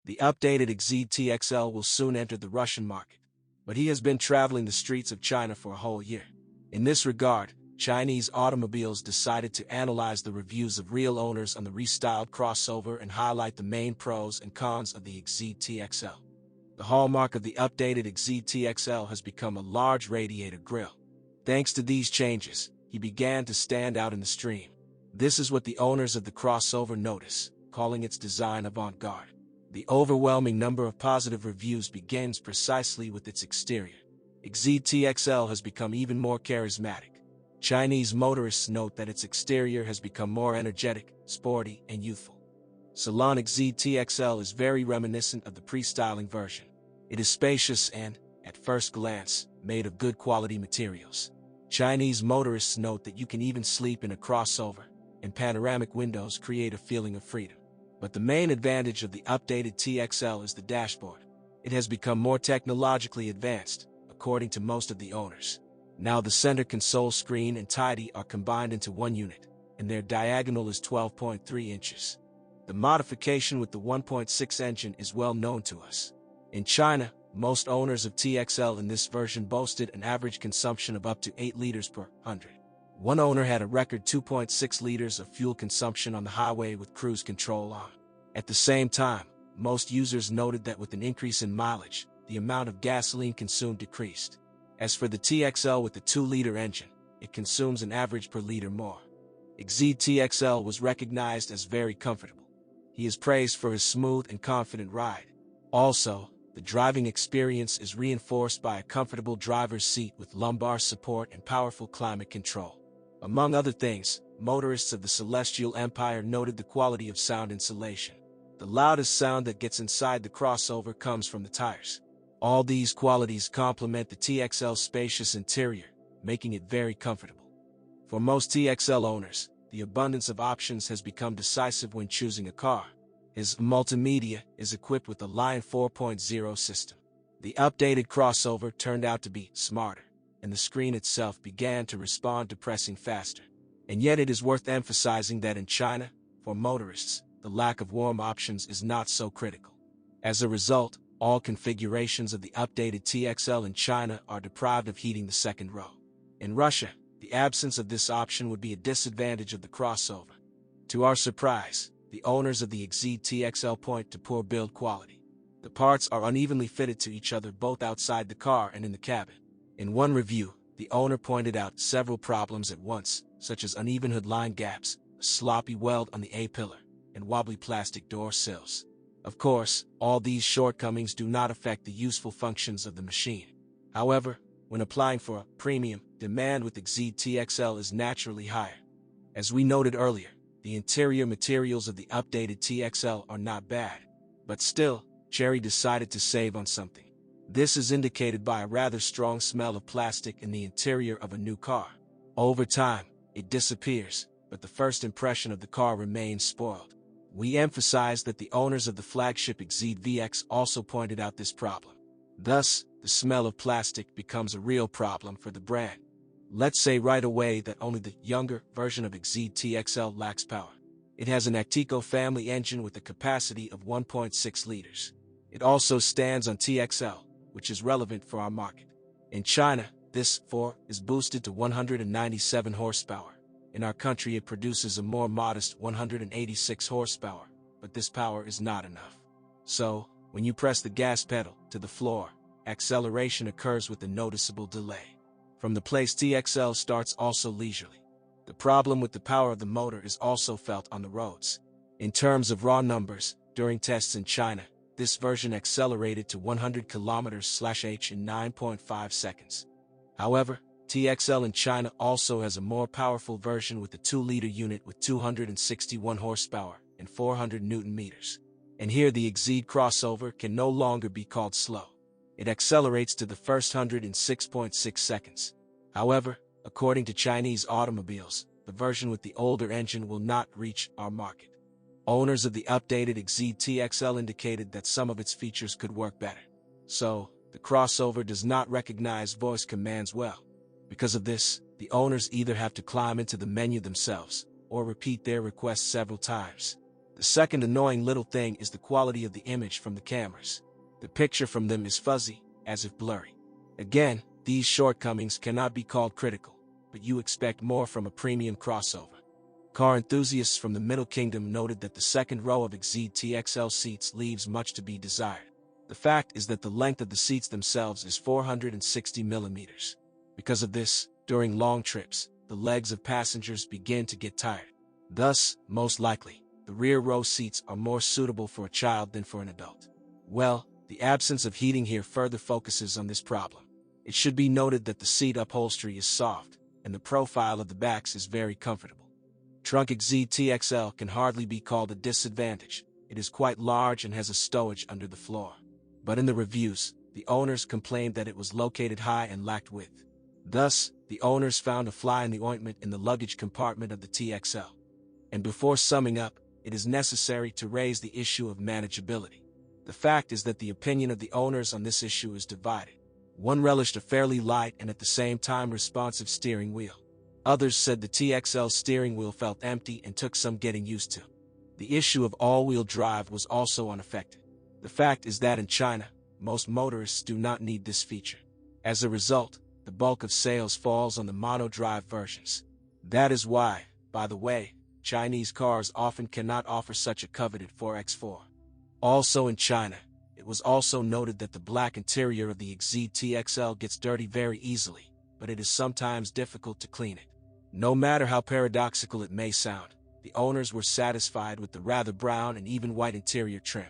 The updated Exeed TXL will soon enter the Russian market, but he has been traveling the streets of China for a whole year. In this regard, Chinese automobiles decided to analyze the reviews of real owners on the restyled crossover and highlight the main pros and cons of the Exeed TXL. The hallmark of the updated Exeed TXL has become a large radiator grille. Thanks to these changes, he began to stand out in the stream. This is what the owners of the crossover notice, calling its design avant-garde. The overwhelming number of positive reviews begins precisely with its exterior. Exeed TXL has become even more charismatic. Chinese motorists note that its exterior has become more energetic, sporty, and youthful. Salon Exeed TXL is very reminiscent of the pre-styling version. It is spacious and, at first glance, made of good quality materials. Chinese motorists note that you can even sleep in a crossover, and panoramic windows create a feeling of freedom. But the main advantage of the updated TXL is the dashboard. It has become more technologically advanced, according to most of the owners. Now the center console screen and tidy are combined into one unit, and their diagonal is 12.3 inches. The modification with the 1.6 engine is well known to us. In China, most owners of TXL in this version boasted an average consumption of up to 8 liters per 100. One owner had a record 2.6 liters of fuel consumption on the highway with cruise control on. At the same time, most users noted that with an increase in mileage, the amount of gasoline consumed decreased. As for the TXL with the 2-liter engine, it consumes an average per liter more. Exeed TXL was recognized as very comfortable. He is praised for his smooth and confident ride. Also, the driving experience is reinforced by a comfortable driver's seat with lumbar support and powerful climate control. Among other things, motorists of the Celestial Empire noted the quality of sound insulation. The loudest sound that gets inside the crossover comes from the tires. All these qualities complement the TXL's spacious interior, making it very comfortable. For most TXL owners, the abundance of options has become decisive when choosing a car. His multimedia is equipped with a Line 4.0 system. The updated crossover turned out to be smarter, and the screen itself began to respond to pressing faster. And yet it is worth emphasizing that in China, for motorists, the lack of warm options is not so critical. As a result, all configurations of the updated TXL in China are deprived of heating the second row. In Russia, the absence of this option would be a disadvantage of the crossover. To our surprise, the owners of the Exeed TXL point to poor build quality. The parts are unevenly fitted to each other both outside the car and in the cabin. In one review, the owner pointed out several problems at once, such as uneven hood line gaps, a sloppy weld on the A-pillar, and wobbly plastic door sills. Of course, all these shortcomings do not affect the useful functions of the machine. However, when applying for a premium, demand with Exeed TXL is naturally higher. As we noted earlier, the interior materials of the updated TXL are not bad, but still, Chery decided to save on something. This is indicated by a rather strong smell of plastic in the interior of a new car. Over time, it disappears, but the first impression of the car remains spoiled. We emphasize that the owners of the flagship Exeed VX also pointed out this problem. Thus, the smell of plastic becomes a real problem for the brand. Let's say right away that only the younger version of Exeed TXL lacks power. It has an Xztxl family engine with a capacity of 1.6 liters. It also stands on TXL, which is relevant for our market. In China, this 4 is boosted to 197 horsepower. In our country it produces a more modest 186 horsepower, but this power is not enough. So, when you press the gas pedal to the floor, acceleration occurs with a noticeable delay. From the place TXL starts also leisurely. The problem with the power of the motor is also felt on the roads. In terms of raw numbers, during tests in China, this version accelerated to 100 km/h in 9.5 seconds. However, TXL in China also has a more powerful version with a 2-liter unit with 261 horsepower and 400 Nm. And here the Exeed crossover can no longer be called slow. It accelerates to the first 100 in 6.6 seconds. However, according to Chinese automobiles, the version with the older engine will not reach our market. Owners of the updated Exeed TXL indicated that some of its features could work better. So, the crossover does not recognize voice commands well. Because of this, the owners either have to climb into the menu themselves, or repeat their request several times. The second annoying little thing is the quality of the image from the cameras. The picture from them is fuzzy, as if blurry. Again, these shortcomings cannot be called critical, but you expect more from a premium crossover. Car enthusiasts from the Middle Kingdom noted that the second row of Exeed TXL seats leaves much to be desired. The fact is that the length of the seats themselves is 460 millimeters. Because of this, during long trips, the legs of passengers begin to get tired. Thus, most likely, the rear row seats are more suitable for a child than for an adult. Well, the absence of heating here further focuses on this problem. It should be noted that the seat upholstery is soft, and the profile of the backs is very comfortable. Trunk Exeed TXL can hardly be called a disadvantage. It is quite large and has a stowage under the floor. But in the reviews, the owners complained that it was located high and lacked width. Thus, the owners found a fly in the ointment in the luggage compartment of the TXL. And before summing up, it is necessary to raise the issue of manageability. The fact is that the opinion of the owners on this issue is divided. One relished a fairly light and at the same time responsive steering wheel. Others said the TXL steering wheel felt empty and took some getting used to. The issue of all-wheel drive was also unaffected. The fact is that in China, most motorists do not need this feature. As a result, the bulk of sales falls on the mono-drive versions. That is why, by the way, Chinese cars often cannot offer such a coveted 4x4. Also in China, it was also noted that the black interior of the Exeed TXL gets dirty very easily, but it is sometimes difficult to clean it. No matter how paradoxical it may sound, the owners were satisfied with the rather brown and even white interior trim.